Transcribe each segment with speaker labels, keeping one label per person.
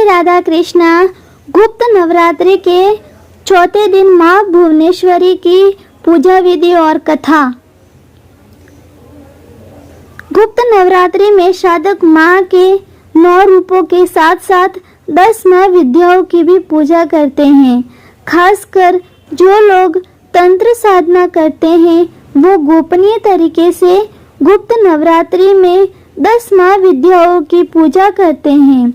Speaker 1: श्री राधा कृष्णा गुप्त नवरात्रि के चौथे दिन माँ भुवनेश्वरी की पूजा विधि और कथा। गुप्त नवरात्रि में साधक माँ के 9 रूपों के साथ साथ 10 महाविद्याओं की भी पूजा करते हैं। खासकर जो लोग तंत्र साधना करते हैं वो गोपनीय तरीके से गुप्त नवरात्रि में 10 महाविद्याओं की पूजा करते हैं।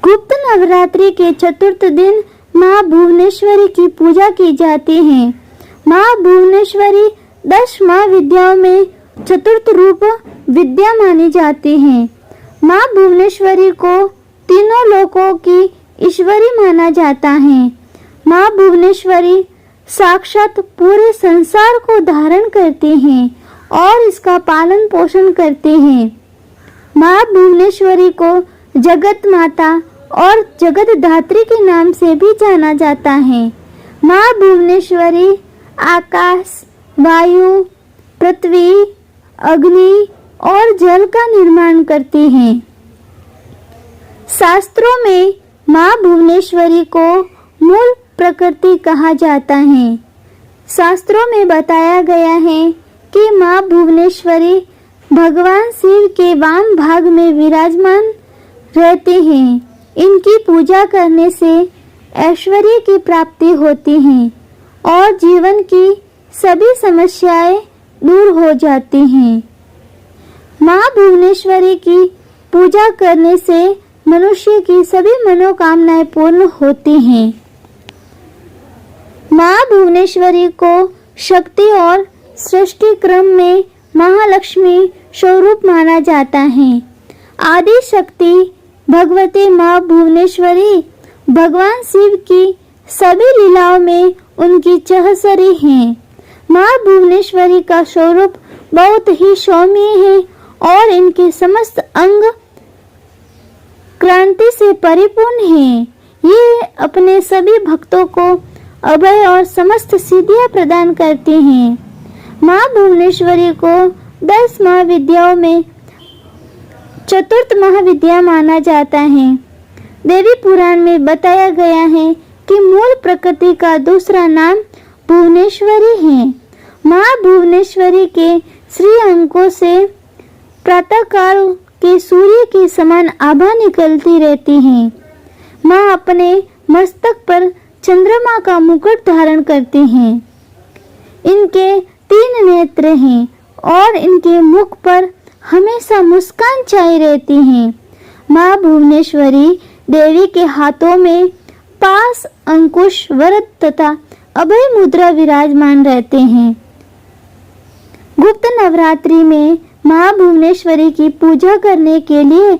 Speaker 1: गुप्त नवरात्रि के चतुर्थ दिन माँ भुवनेश्वरी की पूजा की जाती है। माँ भुवनेश्वरी 10 महाविद्याओं में चतुर्थ रूप विद्या मानी जाती है। माँ भुवनेश्वरी को तीनों लोकों की ईश्वरी माना जाता है। माँ भुवनेश्वरी साक्षात पूरे संसार को धारण करती हैं और इसका पालन पोषण करती हैं। माँ भुवनेश्वरी को जगत माता और जगत धात्री के नाम से भी जाना जाता है। माँ भुवनेश्वरी आकाश, वायु, पृथ्वी, अग्नि और जल का निर्माण करती हैं। शास्त्रों में माँ भुवनेश्वरी को मूल प्रकृति कहा जाता है। शास्त्रों में बताया गया है कि माँ भुवनेश्वरी भगवान शिव के वाम भाग में विराजमान रहते हैं। इनकी पूजा करने से ऐश्वर्य की प्राप्ति होती है और जीवन की सभी समस्याएं दूर हो जाती हैं। माँ भुवनेश्वरी की पूजा करने से मनुष्य की सभी मनोकामनाएं पूर्ण होती हैं। माँ भुवनेश्वरी को शक्ति और सृष्टि क्रम में महालक्ष्मी स्वरूप माना जाता है। आदि शक्ति भगवती माँ भुवनेश्वरी भगवान शिव की सभी लीलाओं में उनकी चहसरी हैं। माँ भुवनेश्वरी का स्वरूप बहुत ही सौम्य है और इनके समस्त अंग क्रांति से परिपूर्ण हैं। ये अपने सभी भक्तों को अभय और समस्त सिद्धियां प्रदान करती हैं। माँ भुवनेश्वरी को 10 महाविद्याओं में चतुर्थ महाविद्या माना जाता है। देवी पुराण में बताया गया है कि मूल प्रकृति का दूसरा नाम भुवनेश्वरी है। माँ भुवनेश्वरी के श्री अंकों से प्रातःकाल के सूर्य के समान आभा निकलती रहती है। माँ अपने मस्तक पर चंद्रमा का मुकुट धारण करती हैं। इनके 3 नेत्र हैं और इनके मुख पर हमेशा मुस्कान छाई रहती है। माँ भुवनेश्वरी देवी के हाथों में पास, अंकुश, वरद तथा अभय मुद्रा विराजमान रहते हैं। गुप्त नवरात्रि में माँ भुवनेश्वरी की पूजा करने के लिए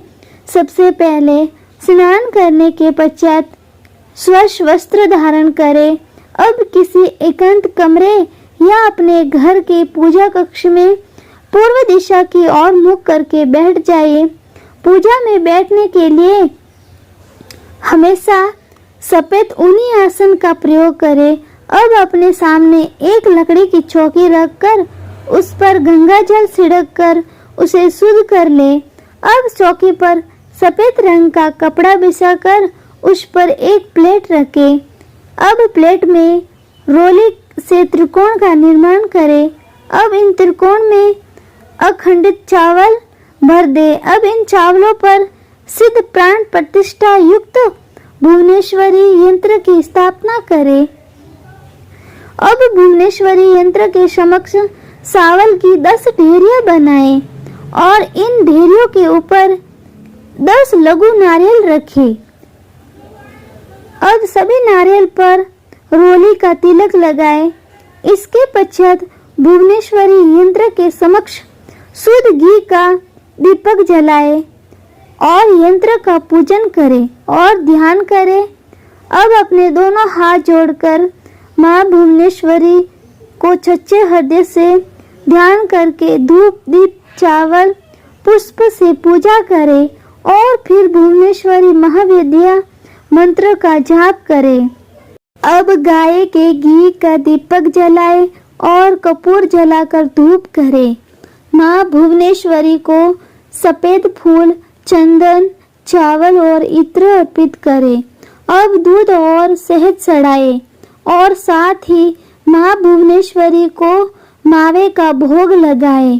Speaker 1: सबसे पहले स्नान करने के पश्चात स्वच्छ वस्त्र धारण करें। अब किसी एकांत कमरे या अपने घर के पूजा कक्ष में पूर्व दिशा की ओर मुख करके बैठ जाइए। पूजा में बैठने के लिए हमेशा सफेद ऊनी आसन का प्रयोग करें। अब अपने सामने एक लकड़ी की चौकी रखकर उस पर गंगा जल छिड़क कर उसे शुद्ध कर ले। अब चौकी पर सफेद रंग का कपड़ा बिछाकर उस पर एक प्लेट रखें। अब प्लेट में रोली से त्रिकोण का निर्माण करें। अब इन त्रिकोण में अखंडित चावल भर दे। अब इन चावलों पर सिद्ध प्राण प्रतिष्ठा युक्त भुवनेश्वरी यंत्र की स्थापना करें। अब भुवनेश्वरी यंत्र के समक्ष चावल की 10 ढेरियां बनाएं और इन ढेरियों के ऊपर 10 लघु नारियल रखें। अब सभी नारियल पर रोली का तिलक लगाएं। इसके पश्चात भुवनेश्वरी यंत्र के समक्ष शुद्ध घी का दीपक जलाएं और यंत्र का पूजन करें और ध्यान करें। अब अपने दोनों हाथ जोड़कर माँ भुवनेश्वरी को सच्चे हृदय से ध्यान करके धूप, दीप, चावल, पुष्प से पूजा करें और फिर भुवनेश्वरी महाविद्या मंत्र का जाप करें। अब गाय के घी का दीपक जलाएं और कपूर जलाकर धूप करें। माँ भुवनेश्वरी को सफेद फूल, चंदन, चावल और इत्र अर्पित करे। अब दूध और शहद चढ़ाए और साथ ही माँ भुवनेश्वरी को मावे का भोग लगाए।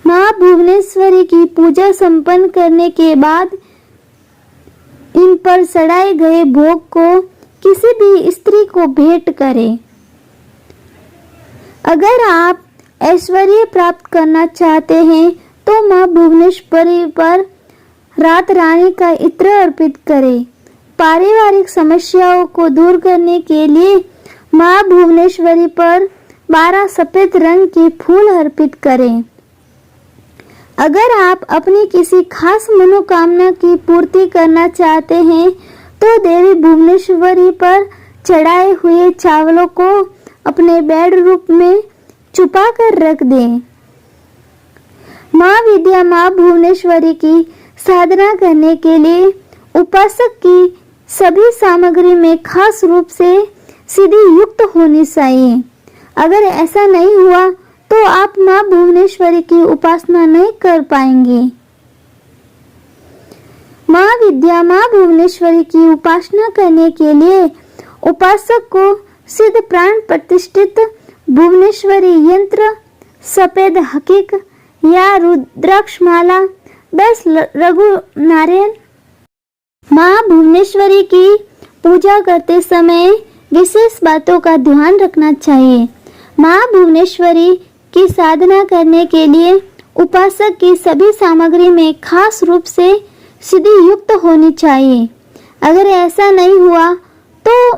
Speaker 1: माँ भुवनेश्वरी की पूजा संपन्न करने के बाद इन पर चढ़ाए गए भोग को किसी भी स्त्री को भेंट करें। अगर आप ऐश्वर्य प्राप्त करना चाहते हैं तो माँ भुवनेश्वरी पर रात रानी का इत्र अर्पित करें। पारिवारिक समस्याओं को दूर करने के लिए माँ भुवनेश्वरी पर 12 सफेद रंग के फूल अर्पित करें। अगर आप अपनी किसी खास मनोकामना की पूर्ति करना चाहते हैं तो देवी भुवनेश्वरी पर चढ़ाए हुए चावलों को अपने बेड रूप में छुपा कर रख दें। माँ विद्या माँ भुवनेश्वरी की साधना करने के लिए उपासक की सभी सामग्री में खास रूप से सिद्धि युक्त होनी चाहिए। अगर ऐसा नहीं हुआ तो आप माँ भुवनेश्वरी की उपासना नहीं कर पाएंगे। माँ विद्या माँ भुवनेश्वरी की उपासना करने के लिए उपासक को सिद्ध प्राण प्रतिष्ठित भुवनेश्वरी यंत्र, सफेद हकीक या रुद्राक्ष माला, 10 लघु नारियल। माँ भुवनेश्वरी की पूजा करते समय विशेष बातों का ध्यान रखना चाहिए। माँ भुवनेश्वरी की साधना करने के लिए उपासक की सभी सामग्री में खास रूप से सिद्धि युक्त होनी चाहिए। अगर ऐसा नहीं हुआ तो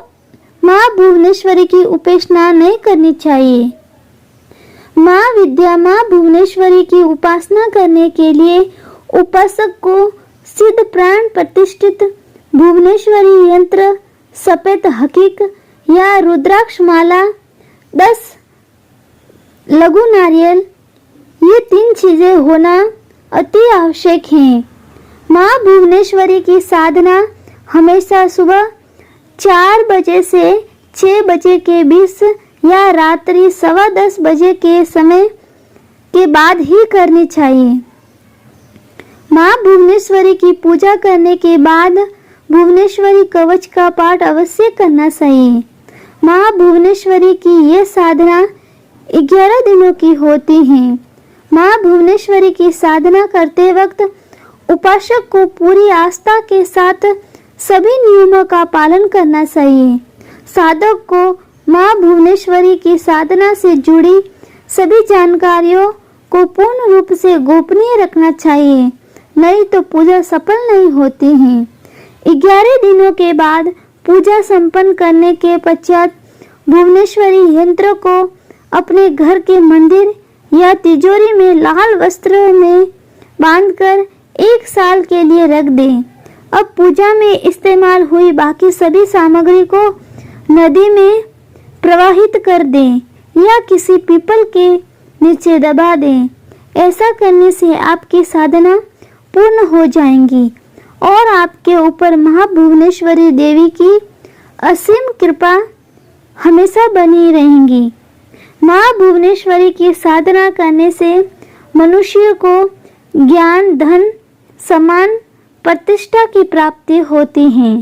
Speaker 1: माँ भुवनेश्वरी की उपासना नहीं करनी चाहिए। माँ विद्या माँ भुवनेश्वरी की उपासना करने के लिए उपासक को सिद्ध प्राण प्रतिष्ठित भुवनेश्वरी यंत्र, सफेद हकीक या रुद्राक्ष माला, 10 लघु नारियल, ये 3 चीजें होना अति आवश्यक है। माँ भुवनेश्वरी की साधना हमेशा सुबह 4 बजे से 6 बजे के बीच या रात्रि 10:15 बजे के समय के बाद ही करनी चाहिए। माँ भुवनेश्वरी की पूजा करने के बाद भुवनेश्वरी कवच का पाठ अवश्य करना चाहिए। माँ भुवनेश्वरी की ये साधना 11 दिनों की होती है। माँ भुवनेश्वरी की साधना करते वक्त उपासक को पूरी आस्था के साथ सभी नियमों का पालन करना चाहिए। साधक को माँ भुवनेश्वरी की साधना से जुड़ी सभी जानकारियों को पूर्ण रूप से गोपनीय रखना चाहिए, नहीं तो पूजा सफल नहीं होती है। 11 दिनों के बाद पूजा संपन्न करने के पश्चात भुवनेश्वरी यंत्र को अपने घर के मंदिर या तिजोरी में लाल वस्त्र में बांधकर 1 साल के लिए रख दें। अब पूजा में इस्तेमाल हुई बाकी सभी सामग्री को नदी में प्रवाहित कर दें या किसी पीपल के नीचे दबा दें। ऐसा करने से आपकी साधना पूर्ण हो जाएंगी और आपके ऊपर माँ भुवनेश्वरी देवी की असीम कृपा हमेशा बनी रहेंगी। माँ भुवनेश्वरी की साधना करने से मनुष्य को ज्ञान, धन, सम्मान, प्रतिष्ठा की प्राप्ति होती है।